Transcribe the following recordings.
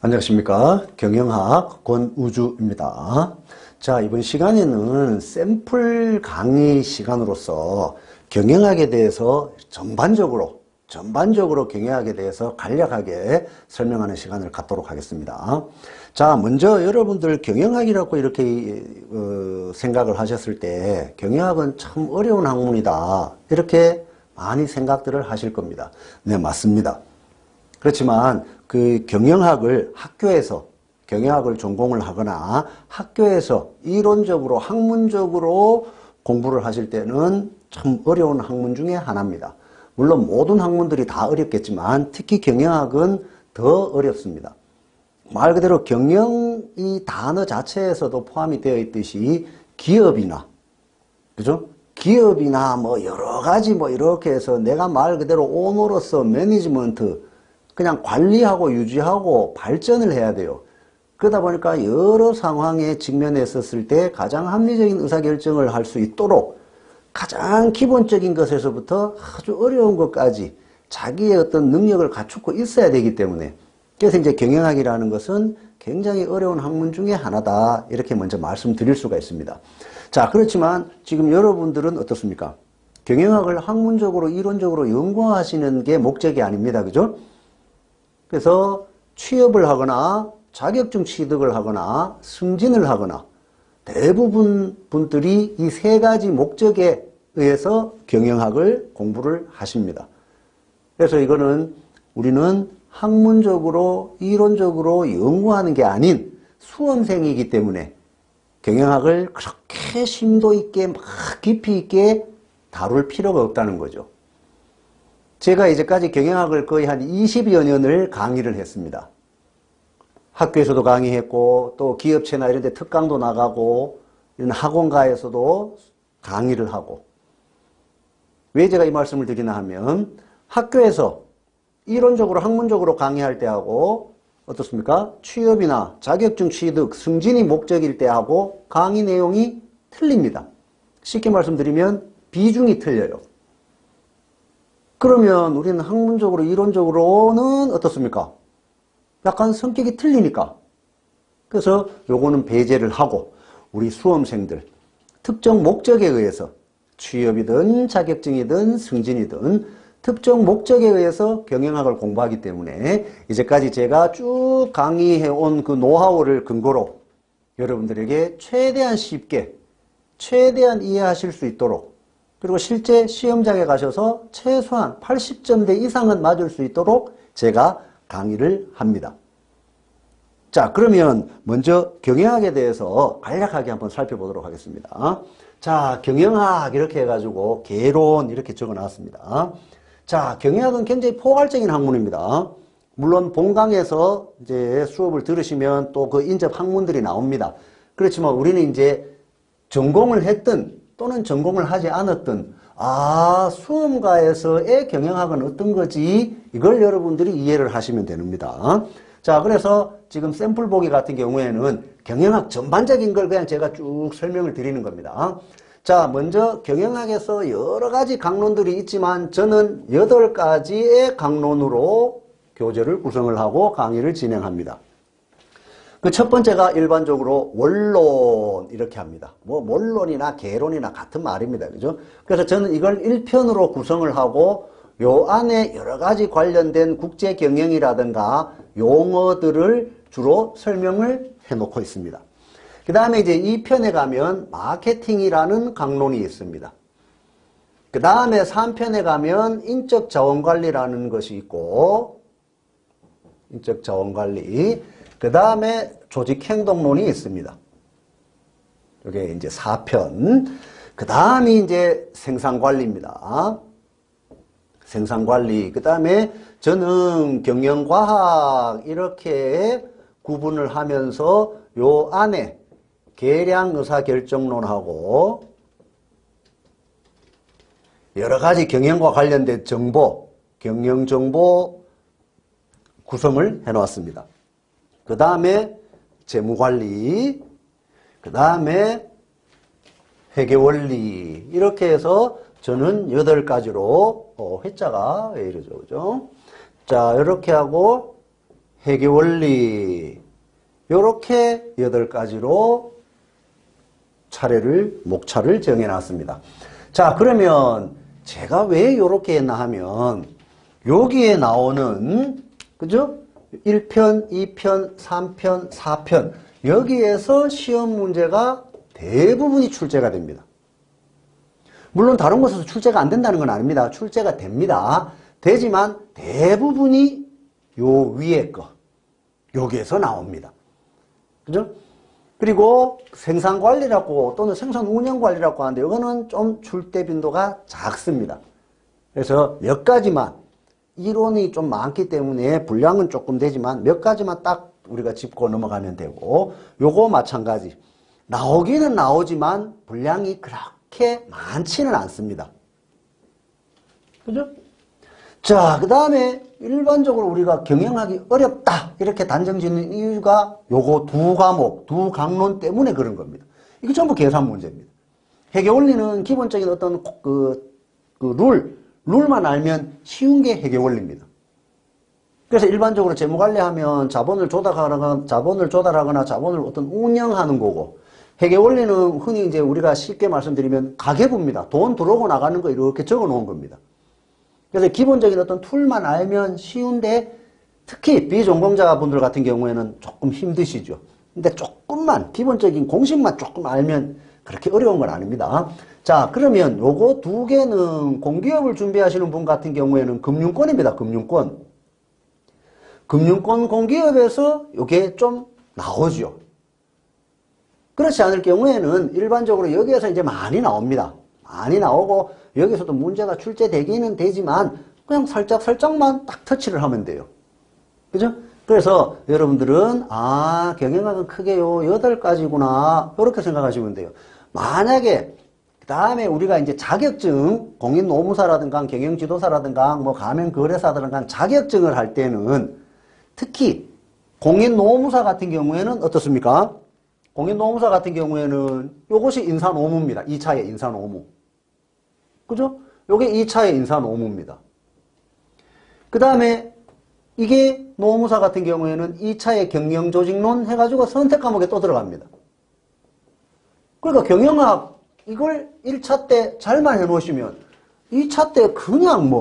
안녕하십니까. 경영학 권우주입니다. 자, 이번 시간에는 샘플 강의 시간으로서 경영학에 대해서 전반적으로 경영학에 대해서 간략하게 설명하는 시간을 갖도록 하겠습니다. 자, 먼저 여러분들 경영학이라고 이렇게 생각을 하셨을 때 경영학은 참 어려운 학문이다, 이렇게 많이 생각들을 하실 겁니다. 네, 맞습니다. 그렇지만 그 경영학을 경영학을 전공을 하거나 학교에서 이론적으로 학문적으로 공부를 하실 때는 참 어려운 학문 중에 하나입니다. 물론 모든 학문들이 다 어렵겠지만 특히 경영학은 더 어렵습니다. 말 그대로 경영 이 단어 자체에서도 포함이 되어 있듯이 기업이나, 그죠? 기업이나 뭐 여러 가지 뭐 이렇게 해서 내가 말 그대로 오너로서 매니지먼트, 그냥 관리하고 유지하고 발전을 해야 돼요. 그러다 보니까 여러 상황에 직면했었을 때 가장 합리적인 의사결정을 할 수 있도록 가장 기본적인 것에서부터 아주 어려운 것까지 자기의 어떤 능력을 갖추고 있어야 되기 때문에, 그래서 이제 경영학이라는 것은 굉장히 어려운 학문 중에 하나다, 이렇게 먼저 말씀드릴 수가 있습니다. 자, 그렇지만 지금 여러분들은 어떻습니까? 경영학을 학문적으로 이론적으로 연구하시는 게 목적이 아닙니다. 그죠? 그래서 취업을 하거나 자격증 취득을 하거나 승진을 하거나 대부분 분들이 이 세 가지 목적에 의해서 경영학을 공부를 하십니다. 그래서 이거는 우리는 학문적으로 이론적으로 연구하는 게 아닌 수험생이기 때문에 경영학을 그렇게 심도 있게 막 깊이 있게 다룰 필요가 없다는 거죠. 제가 이제까지 경영학을 거의 한 20여 년을 강의를 했습니다. 학교에서도 강의했고 또 기업체나 이런 데 특강도 나가고 이런 학원가에서도 강의를 하고. 왜 제가 이 말씀을 드리나 하면 학교에서 이론적으로 학문적으로 강의할 때하고 어떻습니까? 취업이나 자격증 취득, 승진이 목적일 때하고 강의 내용이 틀립니다. 쉽게 말씀드리면 비중이 틀려요. 그러면 우리는 학문적으로 이론적으로는 어떻습니까? 약간 성격이 틀리니까. 그래서 요거는 배제를 하고 우리 수험생들 특정 목적에 의해서 취업이든 자격증이든 승진이든 특정 목적에 의해서 경영학을 공부하기 때문에 이제까지 제가 쭉 강의해온 그 노하우를 근거로 여러분들에게 최대한 쉽게, 최대한 이해하실 수 있도록, 그리고 실제 시험장에 가셔서 최소한 80점대 이상은 맞을 수 있도록 제가 강의를 합니다. 자, 그러면 먼저 경영학에 대해서 간략하게 한번 살펴보도록 하겠습니다. 자, 경영학 이렇게 해가지고 개론 이렇게 적어놨습니다. 자, 경영학은 굉장히 포괄적인 학문입니다. 물론 본강에서 이제 수업을 들으시면 또 그 인접 학문들이 나옵니다. 그렇지만 우리는 이제 전공을 했든 또는 전공을 하지 않았든 수험가에서의 경영학은 어떤 거지, 이걸 여러분들이 이해를 하시면 됩니다. 자, 그래서 지금 샘플 보기 같은 경우에는 경영학 전반적인 걸 그냥 제가 쭉 설명을 드리는 겁니다. 자, 먼저 경영학에서 여러 가지 강론들이 있지만 저는 8가지의 강론으로 교재를 구성을 하고 강의를 진행합니다. 그 첫 번째가 일반적으로 원론 이렇게 합니다. 뭐 원론이나 개론이나 같은 말입니다. 그죠? 그래서 저는 이걸 1편으로 구성을 하고 요 안에 여러 가지 관련된 국제 경영이라든가 용어들을 주로 설명을 해 놓고 있습니다. 그 다음에 이제 2편에 가면 마케팅이라는 강론이 있습니다. 그 다음에 3편에 가면 인적 자원관리라는 것이 있고, 인적 자원관리. 그 다음에 조직행동론이 있습니다. 이게 이제 4편. 그 다음이 이제 생산관리입니다. 생산관리. 그 다음에 저는 경영과학 이렇게 구분을 하면서 요 안에 계량의사결정론하고 여러 가지 경영과 관련된 정보, 경영정보 구성을 해 놓았습니다. 그 다음에 재무관리, 그 다음에 회계원리, 이렇게 해서 저는 8가지로 회자가 왜 이러죠, 그죠? 자, 이렇게 하고 회계원리 요렇게 8가지로 목차를 정해놨습니다. 자, 그러면 제가 왜 요렇게 했나 하면 여기에 나오는 그죠? 1편, 2편, 3편, 4편 여기에서 시험 문제가 대부분이 출제가 됩니다. 물론 다른 곳에서 출제가 안 된다는 건 아닙니다. 출제가 됩니다. 되지만 대부분이 요 위에 거 여기에서 나옵니다. 그죠? 그리고 생산관리라고 또는 생산운영관리라고 하는데 이거는 좀 출제 빈도가 작습니다. 그래서 몇 가지만 이론이 좀 많기 때문에 분량은 조금 되지만 몇 가지만 딱 우리가 짚고 넘어가면 되고 요거 마찬가지 나오기는 나오지만 분량이 그렇게 많지는 않습니다. 그죠? 자, 그 다음에 일반적으로 우리가 경영하기 어렵다 이렇게 단정 짓는 이유가 요거 두 과목, 두 강론 때문에 그런 겁니다. 이게 전부 계산 문제입니다. 회계원리는 기본적인 어떤 룰만 알면 쉬운 게 회계원리입니다. 그래서 일반적으로 재무관리하면 자본을 조달하거나 자본을 어떤 운영하는 거고 회계원리는 흔히 이제 우리가 쉽게 말씀드리면 가계부입니다. 돈 들어오고 나가는 거 이렇게 적어 놓은 겁니다. 그래서 기본적인 어떤 툴만 알면 쉬운데 특히 비전공자분들 같은 경우에는 조금 힘드시죠. 근데 조금만 기본적인 공식만 조금 알면 그렇게 어려운 건 아닙니다. 자, 그러면 요거 두 개는 공기업을 준비하시는 분 같은 경우에는 금융권입니다. 금융권 공기업에서 요게 좀 나오죠. 그렇지 않을 경우에는 일반적으로 여기에서 이제 많이 나옵니다. 많이 나오고 여기서도 문제가 출제되기는 되지만 그냥 살짝만 딱 터치를 하면 돼요. 그죠? 그래서 여러분들은 경영학은 크게 요 8가지구나 이렇게 생각하시면 돼요. 만약에 그 다음에 우리가 이제 자격증 공인노무사라든가 경영지도사라든가 뭐 가맹거래사라든가 자격증을 할 때는 특히 공인노무사 같은 경우에는 어떻습니까? 공인노무사 같은 경우에는 요것이 인사노무입니다. 2차의 인사노무. 그죠? 요게 2차의 인사노무입니다. 그 다음에 이게 노무사 같은 경우에는 2차의 경영조직론 해가지고 선택 과목에 또 들어갑니다. 그러니까 경영학 이걸 1차 때 잘만 해놓으시면 2차 때 그냥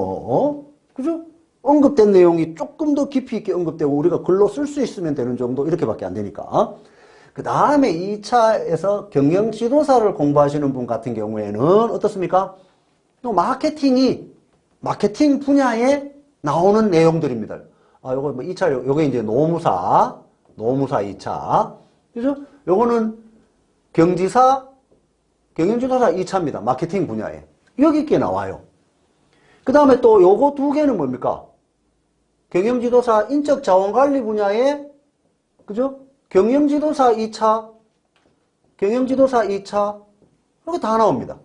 그죠? 언급된 내용이 조금 더 깊이 있게 언급되고 우리가 글로 쓸 수 있으면 되는 정도 이렇게밖에 안 되니까. 그 다음에 2차에서 경영지도사를 공부하시는 분 같은 경우에는 어떻습니까? 또 마케팅 분야에 나오는 내용들입니다. 요거 2차, 요게 이제 노무사 2차. 그죠? 요거는 경영지도사 2차입니다. 마케팅 분야에. 여기 있게 나와요. 그 다음에 또 요거 두 개는 뭡니까? 경영지도사 인적자원관리 분야에, 그죠? 경영지도사 2차, 이렇게 다 나옵니다.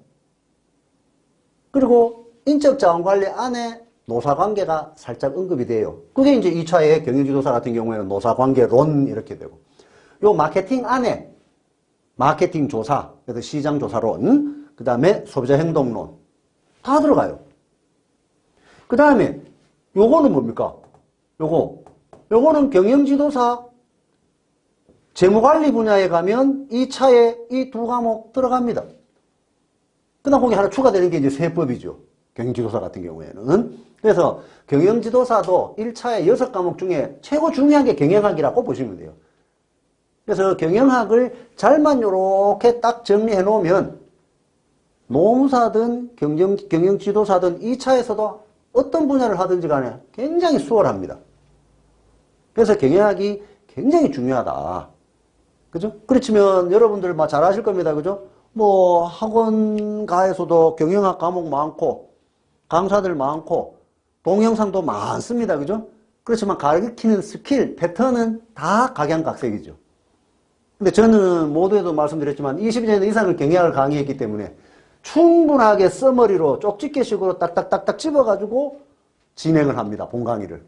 그리고 인적자원관리 안에 노사관계가 살짝 언급이 돼요. 그게 이제 2차의 경영지도사 같은 경우에는 노사관계론 이렇게 되고, 요 마케팅 안에 마케팅 조사, 그래서 시장 조사론, 그 다음에 소비자 행동론 다 들어가요. 그 다음에 요거는 뭡니까? 요거는 경영지도사 재무관리 분야에 가면 2차에 이 두 과목 들어갑니다. 그 다음 거기 하나 추가되는 게 이제 세법이죠. 경영지도사 같은 경우에는. 그래서 경영지도사도 1차에 6과목 중에 최고 중요한 게 경영학이라고 보시면 돼요. 그래서 경영학을 잘만 요렇게 딱 정리해 놓으면 노무사든 경영지도사든 2차에서도 어떤 분야를 하든지 간에 굉장히 수월합니다. 그래서 경영학이 굉장히 중요하다. 그죠? 그렇지만 여러분들 잘 아실 겁니다. 그죠? 학원가에서도 경영학 과목 많고, 강사들 많고, 동영상도 많습니다. 그죠? 그렇지만 가르치는 스킬, 패턴은 다 각양각색이죠. 근데 저는 모두에도 말씀드렸지만 20년 이상을 경영학을 강의했기 때문에 충분하게 써머리로 쪽집게식으로 딱딱딱딱 집어가지고 진행을 합니다. 본 강의를.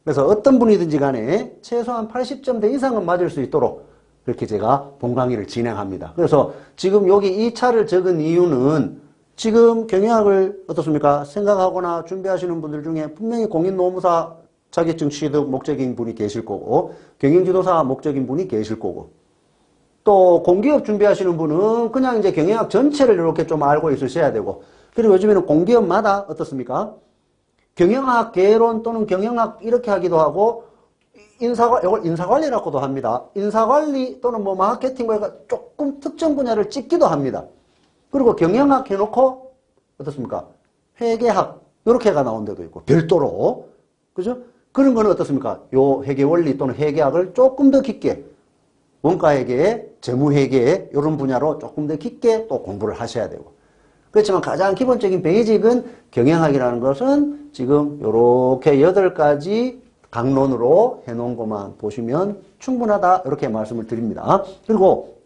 그래서 어떤 분이든지 간에 최소한 80점대 이상은 맞을 수 있도록 그렇게 제가 본 강의를 진행합니다. 그래서 지금 여기 2차를 적은 이유는 지금 경영학을 어떻습니까? 생각하거나 준비하시는 분들 중에 분명히 공인노무사 자격증 취득 목적인 분이 계실 거고, 경영지도사 목적인 분이 계실 거고, 또 공기업 준비하시는 분은 그냥 이제 경영학 전체를 이렇게 좀 알고 있으셔야 되고, 그리고 요즘에는 공기업마다 어떻습니까? 경영학 개론 또는 경영학 이렇게 하기도 하고, 이걸 인사관리라고도 합니다. 인사관리 또는 뭐 마케팅 뭐 조금 특정 분야를 찍기도 합니다. 그리고 경영학 해놓고 어떻습니까? 회계학 이렇게가 나온 데도 있고 별도로, 그죠? 그런 거는 어떻습니까? 요 회계원리 또는 회계학을 조금 더 깊게 원가회계, 재무회계 이런 분야로 조금 더 깊게 또 공부를 하셔야 되고, 그렇지만 가장 기본적인 베이직은 경영학이라는 것은 지금 요렇게 8가지 강론으로 해놓은 것만 보시면 충분하다 이렇게 말씀을 드립니다. 그리고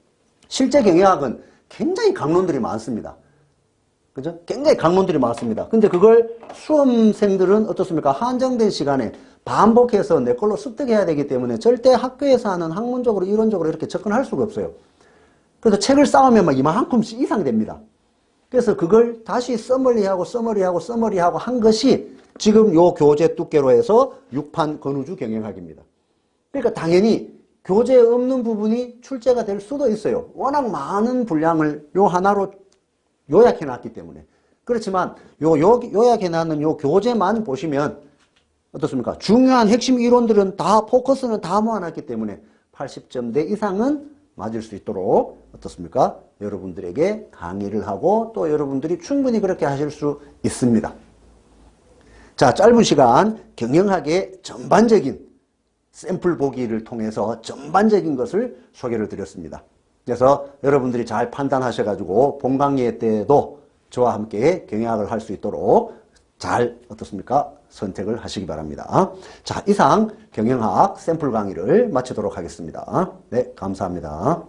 실제 경영학은 굉장히 강론들이 많습니다. 그죠? 굉장히 강론들이 많습니다. 근데 그걸 수험생들은 어떻습니까? 한정된 시간에 반복해서 내 걸로 습득해야 되기 때문에 절대 학교에서 하는 학문적으로 이론적으로 이렇게 접근할 수가 없어요. 그래서 책을 쌓으면 막 이만큼씩 이상 됩니다. 그래서 그걸 다시 서머리하고 한 것이 지금 요 교재 두께로 해서 6판 건우주 경영학입니다. 그러니까 당연히 교재에 없는 부분이 출제가 될 수도 있어요. 워낙 많은 분량을 요 하나로 요약해 놨기 때문에. 그렇지만 요약해 놨는 요 교재만 보시면 어떻습니까? 중요한 핵심 이론들은 다 포커스는 다 모아놨기 때문에 80점대 이상은 맞을 수 있도록 어떻습니까? 여러분들에게 강의를 하고 또 여러분들이 충분히 그렇게 하실 수 있습니다. 자, 짧은 시간 경영학의 전반적인 샘플 보기를 통해서 전반적인 것을 소개를 드렸습니다. 그래서 여러분들이 잘 판단하셔가지고 본 강의 때도 저와 함께 경영학을 할 수 있도록 잘 어떻습니까? 선택을 하시기 바랍니다. 자, 이상 경영학 샘플 강의를 마치도록 하겠습니다. 네, 감사합니다.